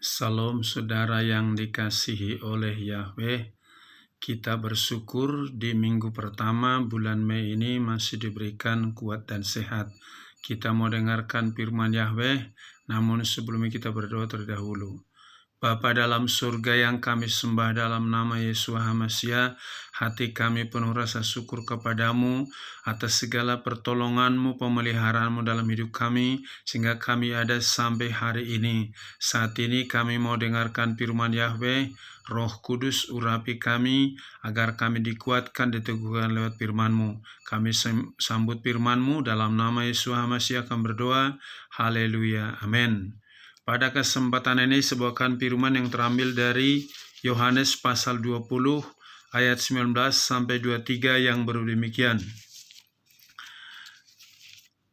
Salam saudara yang dikasihi oleh Yahweh. Kita bersyukur di minggu pertama bulan Mei ini masih diberikan kuat dan sehat. Kita mau dengarkan firman Yahweh, namun sebelumnya kita berdoa terlebih dahulu. Bapa dalam surga yang kami sembah dalam nama Yesus HaMasiah, hati kami penuh rasa syukur kepadamu atas segala pertolonganmu, pemeliharaanmu dalam hidup kami, sehingga kami ada sampai hari ini. Saat ini kami mau dengarkan firman Yahweh. Roh Kudus urapi kami, agar kami dikuatkan, diteguhkan lewat firman-Mu. Kami sambut firman-Mu dalam nama Yesus HaMasiah kami berdoa. Haleluya, amin. Pada kesempatan ini sebuahkan firman yang terambil dari Yohanes pasal 20 ayat 19 sampai 23 yang berdemikian.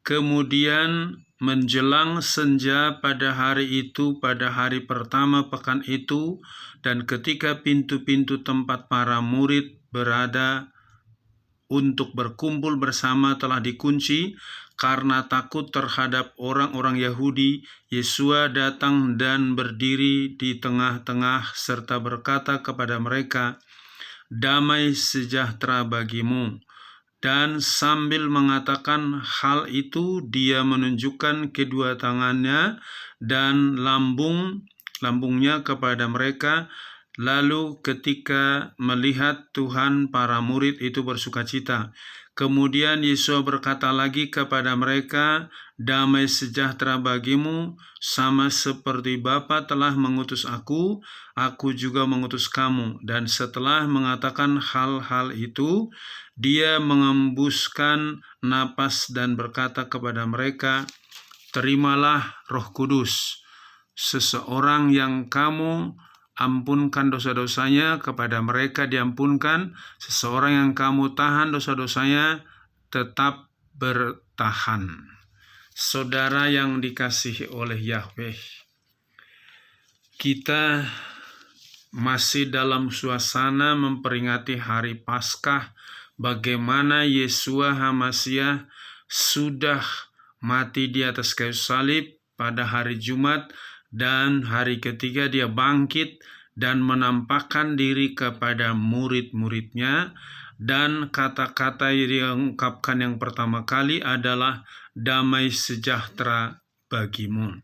Kemudian menjelang senja pada hari itu, pada hari pertama pekan itu, dan ketika pintu-pintu tempat para murid berada untuk berkumpul bersama telah dikunci, karena takut terhadap orang-orang Yahudi, Yesua datang dan berdiri di tengah-tengah serta berkata kepada mereka, "Damai sejahtera bagimu." Dan sambil mengatakan hal itu, dia menunjukkan kedua tangannya dan lambungnya kepada mereka. Lalu ketika melihat Tuhan, para murid itu bersukacita. Kemudian Yesus berkata lagi kepada mereka, "Damai sejahtera bagimu, sama seperti Bapa telah mengutus aku juga mengutus kamu." Dan setelah mengatakan hal-hal itu, dia mengembuskan napas dan berkata kepada mereka, "Terimalah Roh Kudus. Seseorang yang kamu ampunkan dosa-dosanya, kepada mereka diampunkan. Seseorang yang kamu tahan dosa-dosanya, tetap bertahan." Saudara yang dikasihi oleh Yahweh, kita masih dalam suasana memperingati hari Paskah, bagaimana Yesua HaMasiah sudah mati di atas kayu salib pada hari Jumat, dan hari ketiga dia bangkit dan menampakkan diri kepada murid-muridnya, dan kata-kata yang diungkapkan yang pertama kali adalah damai sejahtera bagimu.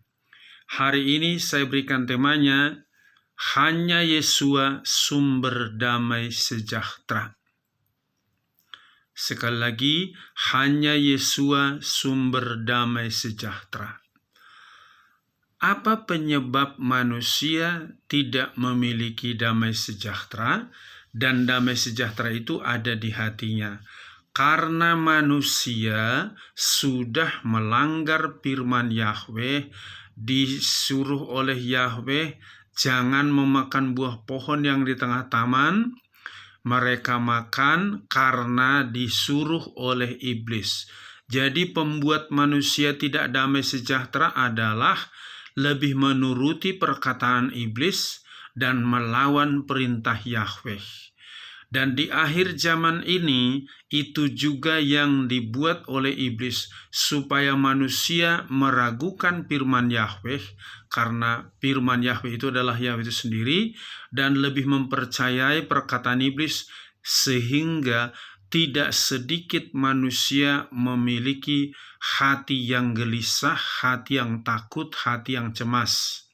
Hari ini saya berikan temanya, hanya Yesua sumber damai sejahtera. Sekali lagi, hanya Yesua sumber damai sejahtera. Apa penyebab manusia tidak memiliki damai sejahtera? Dan damai sejahtera itu ada di hatinya. Karena manusia sudah melanggar firman Yahweh, disuruh oleh Yahweh jangan memakan buah pohon yang di tengah taman. Mereka makan karena disuruh oleh iblis. Jadi pembuat manusia tidak damai sejahtera adalah lebih menuruti perkataan iblis dan melawan perintah Yahweh. Dan di akhir zaman ini, itu juga yang dibuat oleh iblis, supaya manusia meragukan firman Yahweh, karena firman Yahweh itu adalah Yahweh itu sendiri, dan lebih mempercayai perkataan iblis, sehingga tidak sedikit manusia memiliki hati yang gelisah, hati yang takut, hati yang cemas.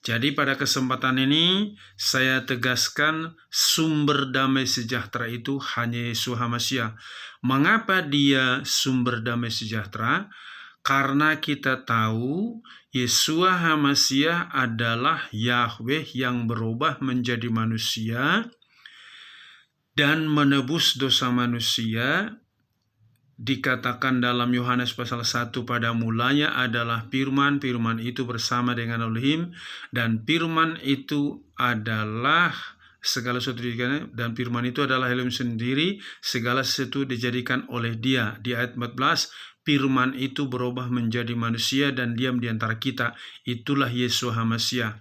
Jadi pada kesempatan ini saya tegaskan sumber damai sejahtera itu hanya Yesus HaMasiah. Mengapa dia sumber damai sejahtera? Karena kita tahu Yesus HaMasiah adalah Yahweh yang berubah menjadi manusia dan menebus dosa manusia. Dikatakan dalam Yohanes pasal 1, pada mulanya adalah firman, firman itu bersama dengan Elohim, dan firman itu adalah segala sesuatu, dan firman itu adalah Elohim sendiri, segala sesuatu dijadikan oleh dia. Di ayat 14, firman itu berubah menjadi manusia dan diam di antara kita. Itulah Yesus HaMasiah.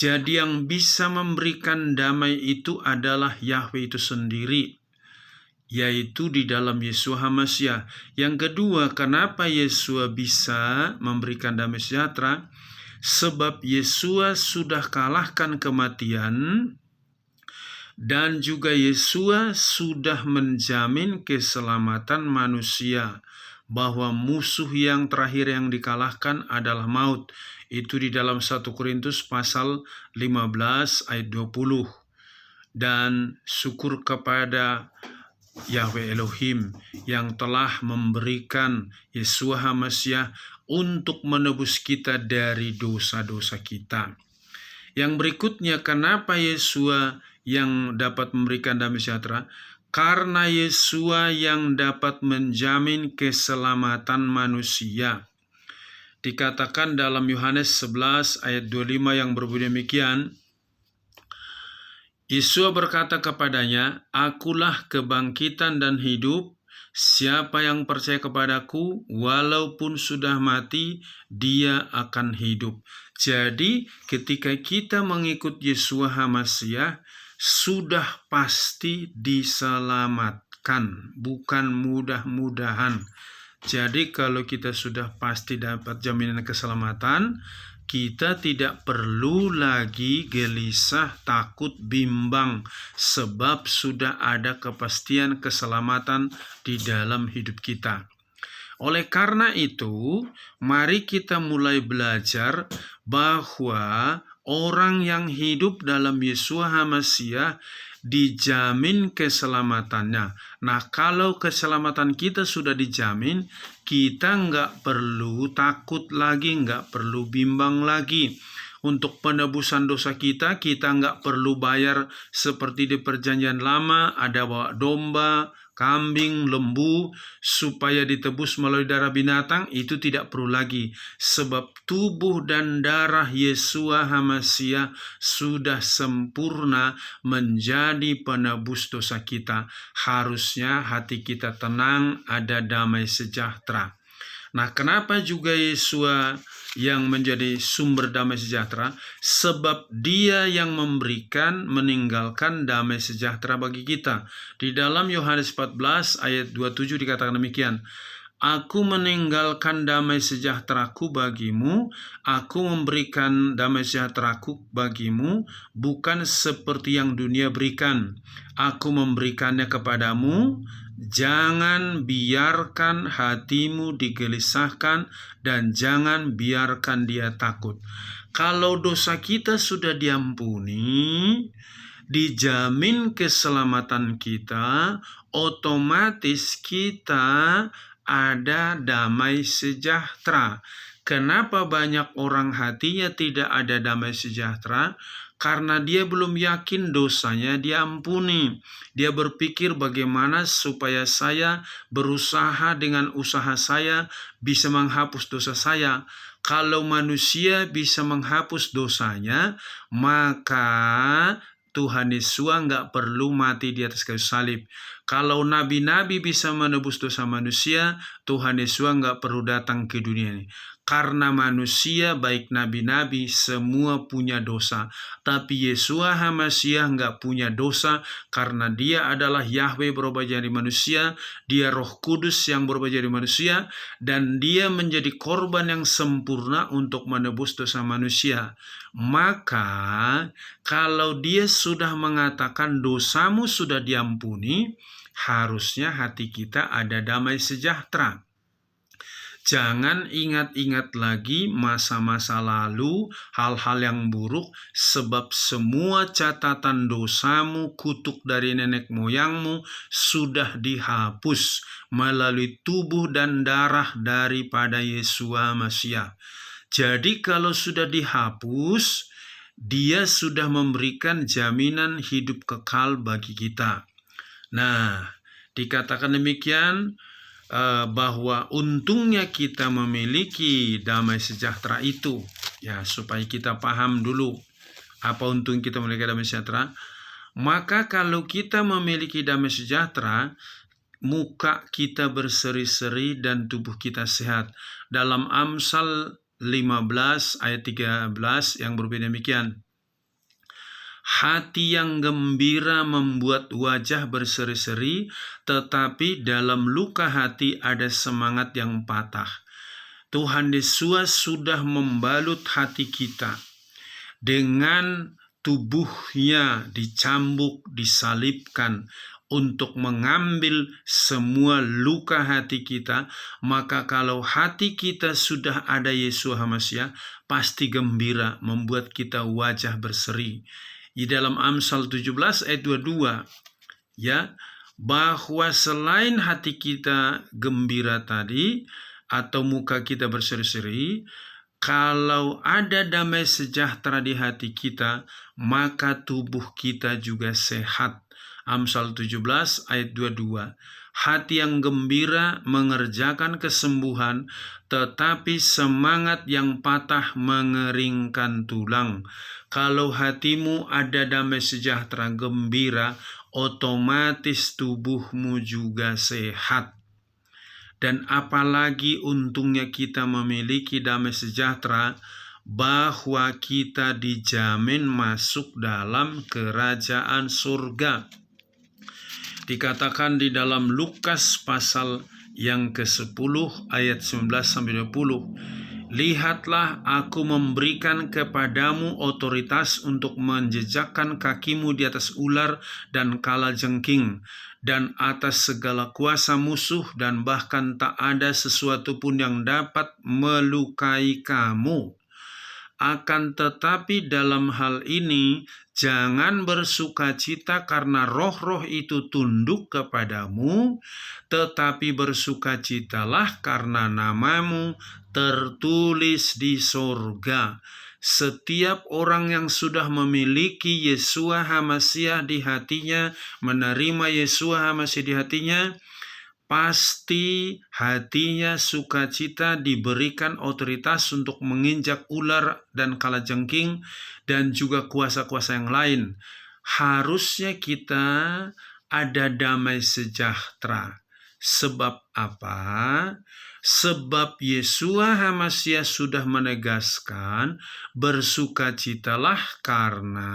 Jadi yang bisa memberikan damai itu adalah Yahweh itu sendiri, yaitu di dalam Yesus HaMasiah. Yang kedua, kenapa Yesus bisa memberikan damai sejahtera? Sebab Yesua sudah kalahkan kematian, dan juga Yesua sudah menjamin keselamatan manusia, bahwa musuh yang terakhir yang dikalahkan adalah maut. Itu di dalam 1 Korintus pasal 15 ayat 20. Dan syukur kepada Yahweh Elohim yang telah memberikan Yesua HaMasyiah untuk menebus kita dari dosa-dosa kita. Yang berikutnya, kenapa Yesua yang dapat memberikan damai sejahtera? Karena Yesua yang dapat menjamin keselamatan manusia. Dikatakan dalam Yohanes 11 ayat 25 yang berbunyi demikian, Yesua berkata kepadanya, "Akulah kebangkitan dan hidup. Siapa yang percaya kepadaku, walaupun sudah mati, dia akan hidup." Jadi, ketika kita mengikut Yesua HaMasyiah, sudah pasti diselamatkan, bukan mudah-mudahan. Jadi, kalau kita sudah pasti dapat jaminan keselamatan, kita tidak perlu lagi gelisah, takut, bimbang, sebab sudah ada kepastian keselamatan di dalam hidup kita. Oleh karena itu, mari kita mulai belajar bahwa orang yang hidup dalam Yesua HaMasyiah dijamin keselamatannya. Nah, kalau keselamatan kita sudah dijamin, kita nggak perlu takut lagi, nggak perlu bimbang lagi. Untuk penebusan dosa kita nggak perlu bayar seperti di perjanjian lama, ada bawa domba, kambing, lembu, supaya ditebus melalui darah binatang. Itu tidak perlu lagi, sebab tubuh dan darah Yesua HaMasyiah sudah sempurna menjadi penebus dosa kita. Harusnya hati kita tenang, ada damai sejahtera. Nah, kenapa juga Yesua yang menjadi sumber damai sejahtera? Sebab Dia yang memberikan, meninggalkan damai sejahtera bagi kita. Di dalam Yohanes 14 ayat 27 dikatakan demikian, "Aku meninggalkan damai sejahteraku bagimu, aku memberikan damai sejahteraku bagimu, bukan seperti yang dunia berikan. Aku memberikannya kepadamu. Jangan biarkan hatimu digelisahkan dan jangan biarkan dia takut." Kalau dosa kita sudah diampuni, dijamin keselamatan kita, otomatis kita ada damai sejahtera. Kenapa banyak orang hatinya tidak ada damai sejahtera? Karena dia belum yakin dosanya diampuni. Dia berpikir bagaimana supaya saya berusaha dengan usaha saya bisa menghapus dosa saya. Kalau manusia bisa menghapus dosanya, maka Tuhan Yesus nggak perlu mati di atas kayu salib. Kalau nabi-nabi bisa menebus dosa manusia, Tuhan Yesus nggak perlu datang ke dunia ini. Karena manusia, baik nabi-nabi, semua punya dosa. Tapi Yesua HaMasyiah nggak punya dosa, karena Dia adalah Yahweh berubah jadi manusia, Dia Roh Kudus yang berubah jadi manusia, dan Dia menjadi korban yang sempurna untuk menebus dosa manusia. Maka, kalau Dia sudah mengatakan dosamu sudah diampuni, harusnya hati kita ada damai sejahtera. Jangan ingat-ingat lagi masa-masa lalu, hal-hal yang buruk, sebab semua catatan dosamu, kutuk dari nenek moyangmu sudah dihapus melalui tubuh dan darah daripada Yesua HaMasyiah. Jadi kalau sudah dihapus, Dia sudah memberikan jaminan hidup kekal bagi kita. Nah, dikatakan demikian, bahwa untungnya kita memiliki damai sejahtera itu. Ya, supaya kita paham dulu apa untung kita memiliki damai sejahtera. Maka kalau kita memiliki damai sejahtera, muka kita berseri-seri dan tubuh kita sehat. Dalam Amsal 15 ayat 13 yang berbeda demikian, "Hati yang gembira membuat wajah berseri-seri, tetapi dalam luka hati ada semangat yang patah." Tuhan Yesus sudah membalut hati kita dengan tubuhnya dicambuk, disalibkan untuk mengambil semua luka hati kita. Maka kalau hati kita sudah ada Yesus HaMasyiah, pasti gembira, membuat kita wajah berseri. Di dalam Amsal 17 ayat 22, ya, bahwa selain hati kita gembira tadi, atau muka kita berseri-seri, kalau ada damai sejahtera di hati kita, maka tubuh kita juga sehat. Amsal 17 ayat 22. Hati yang gembira mengerjakan kesembuhan, tetapi semangat yang patah mengeringkan tulang. Kalau hatimu ada damai sejahtera, gembira, otomatis tubuhmu juga sehat. Dan apalagi untungnya kita memiliki damai sejahtera, bahwa kita dijamin masuk dalam kerajaan surga. Dikatakan di dalam Lukas pasal yang ke-10 ayat 19-20, lihatlah, aku memberikan kepadamu otoritas untuk menjejakkan kakimu di atas ular dan kalajengking, dan atas segala kuasa musuh, dan bahkan tak ada sesuatu pun yang dapat melukai kamu. Akan tetapi dalam hal ini, jangan bersukacita karena roh-roh itu tunduk kepadamu, tetapi bersukacitalah karena namamu tertulis di sorga. Setiap orang yang sudah memiliki Yeshua HaMasyiah di hatinya, menerima Yeshua HaMasyiah di hatinya, pasti hatinya sukacita, diberikan otoritas untuk menginjak ular dan kalajengking dan juga kuasa-kuasa yang lain. Harusnya kita ada damai sejahtera. Sebab apa? Sebab Yeshua HaMasyiah sudah menegaskan, bersukacitalah karena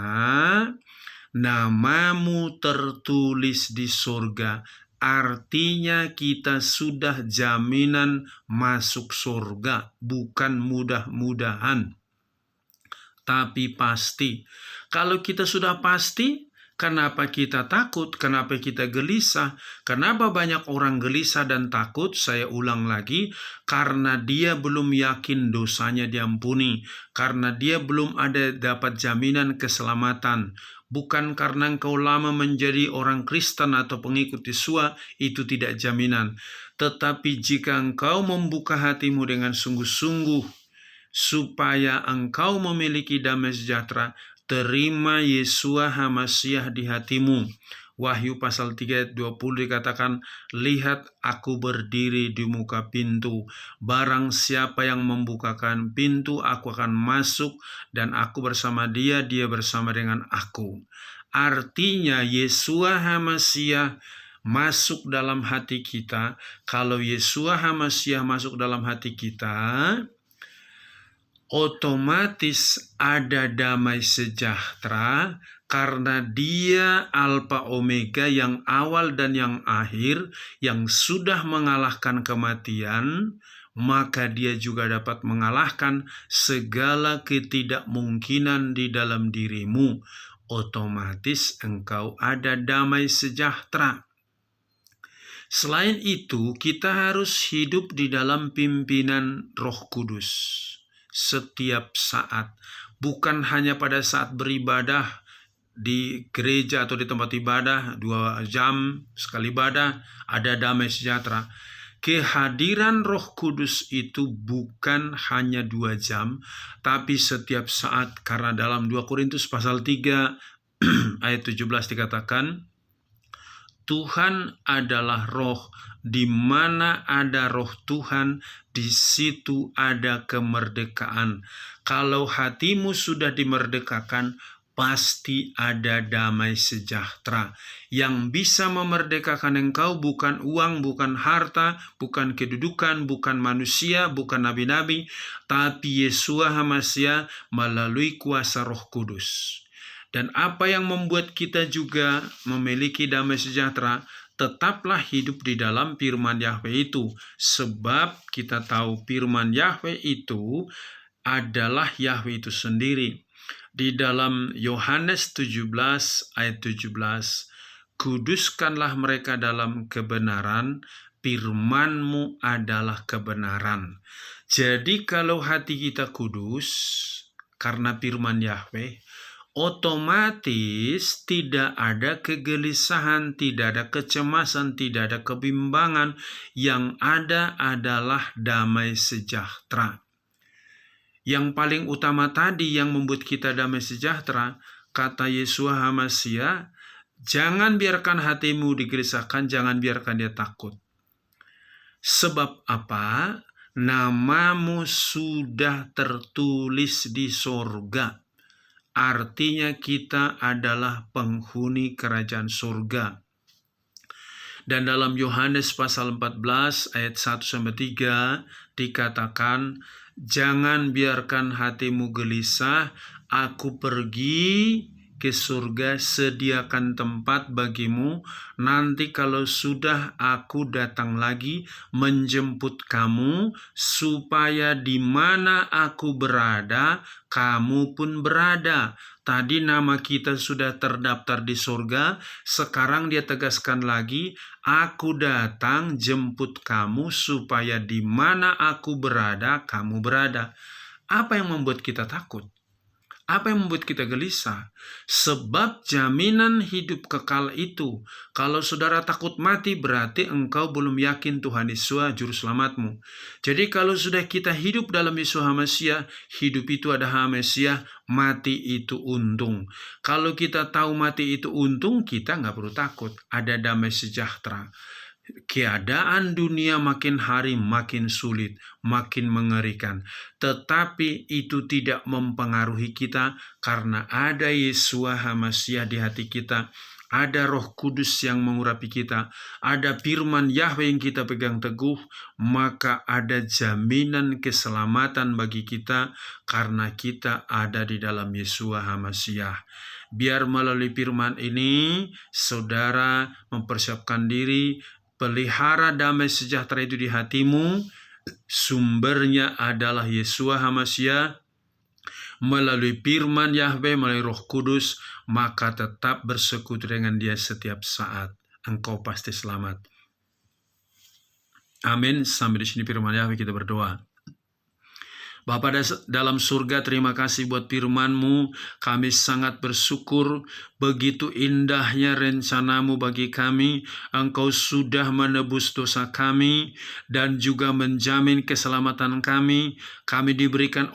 namamu tertulis di surga. Artinya kita sudah jaminan masuk surga, bukan mudah-mudahan, tapi pasti. Kalau kita sudah pasti, kenapa kita takut? Kenapa kita gelisah? Kenapa banyak orang gelisah dan takut? Saya ulang lagi, karena dia belum yakin dosanya diampuni, karena dia belum ada dapat jaminan keselamatan. Bukan karena engkau lama menjadi orang Kristen atau pengikut Yesus, itu tidak jaminan. Tetapi jika engkau membuka hatimu dengan sungguh-sungguh, supaya engkau memiliki damai sejahtera, terima Yeshua HaMasyiah di hatimu. Wahyu pasal 3 ayat 20 dikatakan, lihat, aku berdiri di muka pintu. Barang siapa yang membukakan pintu, aku akan masuk, dan aku bersama dia, dia bersama dengan aku. Artinya Yeshua HaMasyiah masuk dalam hati kita. Kalau Yeshua HaMasyiah masuk dalam hati kita, otomatis ada damai sejahtera, karena dia Alfa Omega, yang awal dan yang akhir, yang sudah mengalahkan kematian, maka dia juga dapat mengalahkan segala ketidakmungkinan di dalam dirimu. Otomatis engkau ada damai sejahtera. Selain itu, kita harus hidup di dalam pimpinan Roh Kudus setiap saat, bukan hanya pada saat beribadah di gereja atau di tempat ibadah 2 jam sekali ibadah ada damai sejahtera. Kehadiran Roh Kudus itu bukan hanya 2 jam, tapi setiap saat, karena dalam 2 Korintus pasal 3 ayat 17 dikatakan, Tuhan adalah roh, di mana ada roh Tuhan, di situ ada kemerdekaan. Kalau hatimu sudah dimerdekakan, pasti ada damai sejahtera. Yang bisa memerdekakan engkau bukan uang, bukan harta, bukan kedudukan, bukan manusia, bukan nabi-nabi, tapi Yeshua HaMasyiah melalui kuasa Roh Kudus. Dan apa yang membuat kita juga memiliki damai sejahtera? tetaplah hidup di dalam firman Yahweh itu. Sebab kita tahu firman Yahweh itu adalah Yahweh itu sendiri. Di dalam Yohanes 17 ayat 17, kuduskanlah mereka dalam kebenaran, firman-Mu adalah kebenaran. Jadi kalau hati kita kudus karena firman Yahweh, otomatis tidak ada kegelisahan, tidak ada kecemasan, tidak ada kebimbangan. Yang ada adalah damai sejahtera. Yang paling utama tadi yang membuat kita damai sejahtera, kata Yeshua HaMashiach, jangan biarkan hatimu digelisahkan, jangan biarkan dia takut. Sebab apa? Namamu sudah tertulis di sorga. Artinya kita adalah penghuni kerajaan surga. Dan dalam Yohanes pasal 14 ayat 1-3 dikatakan, jangan biarkan hatimu gelisah, aku pergi ke surga, sediakan tempat bagimu. Nanti kalau sudah aku datang lagi menjemput kamu, supaya di mana aku berada, kamu pun berada. Tadi nama kita sudah terdaftar di surga, sekarang dia tegaskan lagi, aku datang jemput kamu supaya di mana aku berada, kamu berada. Apa yang membuat kita takut? Apa yang membuat kita gelisah? Sebab jaminan hidup kekal itu, kalau saudara takut mati, berarti engkau belum yakin Tuhan Yesus Juru Selamatmu. Jadi kalau sudah kita hidup dalam Yesus HaMashiach, hidup itu ada HaMashiach, mati itu untung. Kalau kita tahu mati itu untung, kita nggak perlu takut, ada damai sejahtera. Keadaan dunia makin hari makin sulit, makin mengerikan. Tetapi itu tidak mempengaruhi kita karena ada Yeshua HaMashiach di hati kita. Ada Roh Kudus yang mengurapi kita. Ada firman Yahweh yang kita pegang teguh. Maka ada jaminan keselamatan bagi kita karena kita ada di dalam Yeshua HaMashiach. Biar melalui firman ini, saudara mempersiapkan diri, pelihara damai sejahtera itu di hatimu. Sumbernya adalah Yeshua HaMashiach. Melalui firman Yahweh, melalui Roh Kudus, maka tetap bersekutu dengan dia setiap saat. Engkau pasti selamat. Amin. Sampai di sini firman Yahweh, kita berdoa. Bapa dalam surga, terima kasih buat firman-Mu. Kami sangat bersyukur, begitu indahnya rencana-Mu bagi kami. Engkau sudah menebus dosa kami dan juga menjamin keselamatan kami. Kami diberikan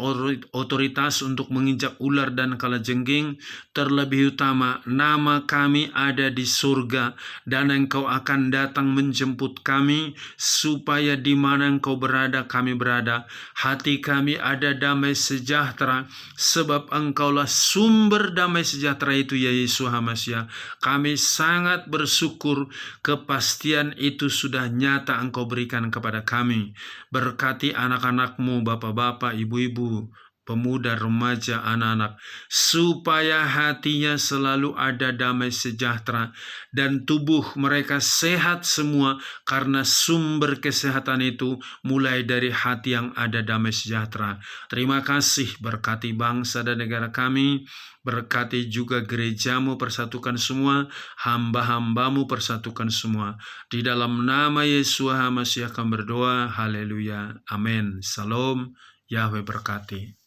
otoritas untuk menginjak ular dan kalajengking. Terlebih utama, nama kami ada di surga dan Engkau akan datang menjemput kami, supaya di mana Engkau berada, kami berada. Hati kami ada damai sejahtera, sebab Engkaulah sumber damai sejahtera itu, ya Yeshua HaMashiach. Kami sangat bersyukur kepastian itu sudah nyata Engkau berikan kepada kami. Berkati anak-anak-Mu, bapak-bapak, ibu-ibu, pemuda, remaja, anak-anak, supaya hatinya selalu ada damai sejahtera dan tubuh mereka sehat semua, karena sumber kesehatan itu mulai dari hati yang ada damai sejahtera. Terima kasih, berkati bangsa dan negara kami, berkati juga gereja-Mu, persatukan semua, hamba-hamba-Mu, persatukan semua. Di dalam nama Yeshua HaMashiach kami berdoa, haleluya, amin. Salam, Yahweh berkati.